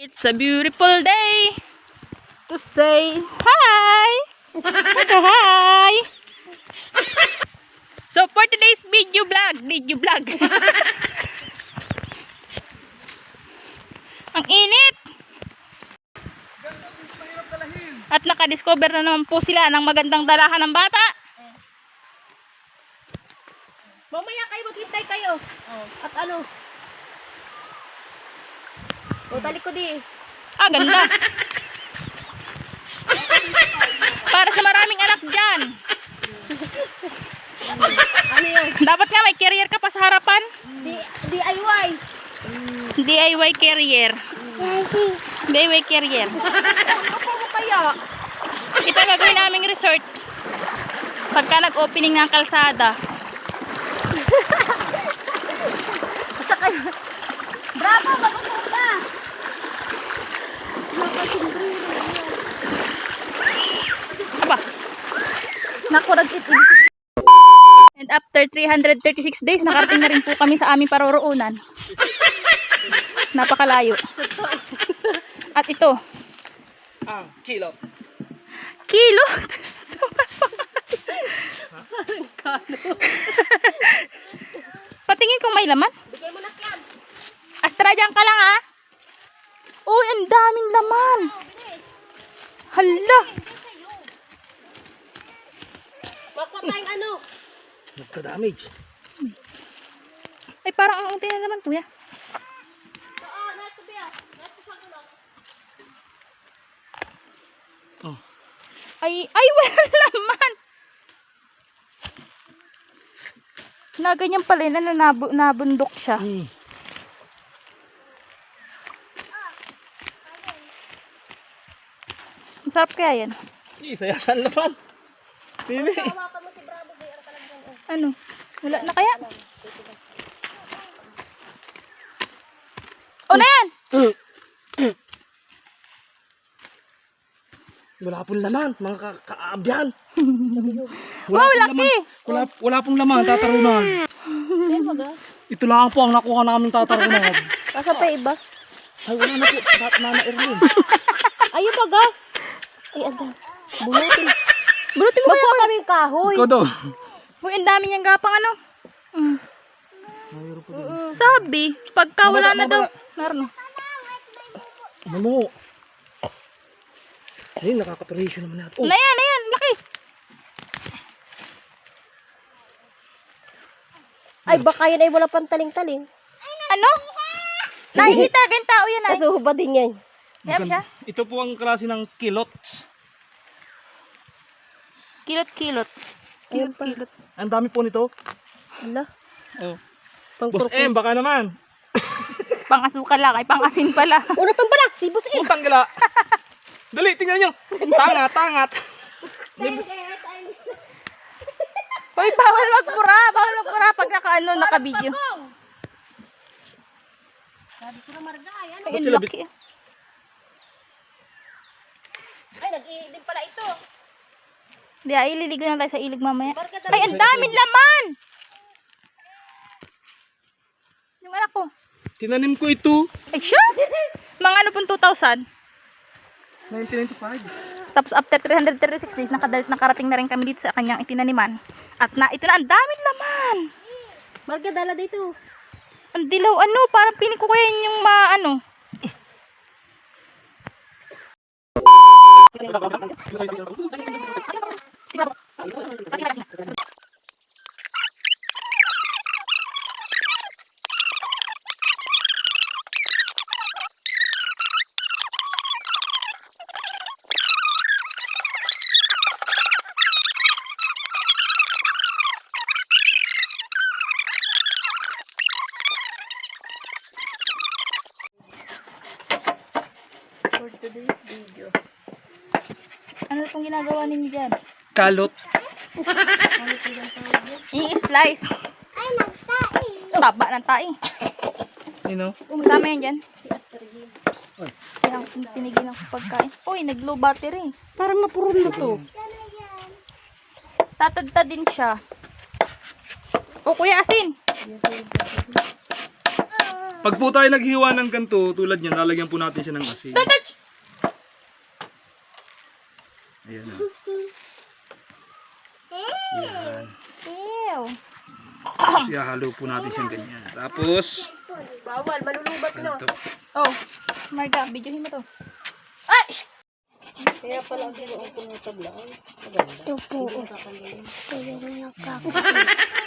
It's a beautiful day to say hi. Hi. So for today's video vlog. Ang init. At nakadiscover na naman po sila ng magandang dalahan ng bata. Mamaya kayo, maghintay kayo. At ano? O, talik ko di. Ah, ganda. Para sa maraming anak dyan. Ano yun? Dapat nga may carrier ka pa sa harapan. DIY. DIY carrier. DIY carrier. Ako mo kaya? Ito ang gagawin naming resort. Pagka nag-opening ng kalsada. Basta kayo. Bravo, malusog na. Aba. Naku, and after 336 days, nakarating na rin po kami sa aming paroroonan. Napakalayo. At ito. Ang kilo. Kilo? Patingin kung may laman. Bigay mo na yan. Astra, dyan ka lang ha. Uy, ang daming laman. Hala. Makuha tayong ano? Nagka-damage. Ay, parang ang unti na naman, kuya. Nato biya. Nato sa gulo. Oh. Ay, walang laman. Na ganyan pala yun, nabundok siya. Masarap kaya yan. Isayasan naman. Pili. Hawakan mo si Bravo, bayar ka lang dyan. Ano? Wala na kaya? O na yan! Wala pong laman, mga kaabyan. Wow, laki! Wala pong laman, tatarunan. Yan baga. Ito lang po ang nakuha namin tatarunan. Kasa pa iba. Ay, wala na po. Nana Erlin. Ayun baga. Ay, aga. Bulutin. Bulutin mo Makuha kaya. kami kahoy. Ikaw daw. Uy, ang dami niyang gapang ano. Mayroon pa din. Sabi, pagka wala na daw. Meron. Ano mo? Ayun, nakaka-prehisyo naman natin. Oh, Na yan, laki. Ay, baka yan ay wala pang taling-taling. Ano? Nakikita, ganyan tao yan ay. Kaso ba din yan? Yan siya. ito po ang klase ng kilots. Kilot. Ayun pa. Kilot. Ang dami po nito. Ala. Oh. Pang Boss M, baka naman. Pang-asukal lang, ay pang-asin pala. Una tong pala, si Boss M. Utang gala. Dali, tingnan nyo. Tangat. Uy, bawal magpura pag naka-video. Sabi ko na Marga, ay ano? Ay, Ba't ang sila laki. Ay, nag-iilim pala ito. Di, ililigo na tayo sa ilig mamaya. Marga, Ay, ang daming laman! Yung anak ko. Tinanim ko ito. Ay, siya? Mga ano pong 2,000. 1995. Tapos after 336 days, nakarating na rin kami dito sa kanyang itinaniman. At ito na, ang daming laman. Marga, dala dito. Ang dilaw, ano, parang piling ko kaya yung for today's video. Ano pong ginagawa ninyo dyan? Kalot. I-slice. Ay, nagtai. Taba ng tae. You know? Kasama yan dyan. Kaya tinigil ng pagkain. Uy, nag-low battery. Parang napurun na to. Tatadtad din siya. O, kuya asin. Pag po tayo naghiwa ng ganito, tulad niyan, lalagyan po natin siya ng asin. Touch! Ayan o. Ayan. Ew. Tapos ihahalo po natin siyang ganyan. Tapos, Bawal, malulubat na. ganito. Oh, Marga, videohin mo to. Ay! Shh! Kaya pala ang ginoong pumutabla. Maganda. Ito po. Kaya na nakakapit.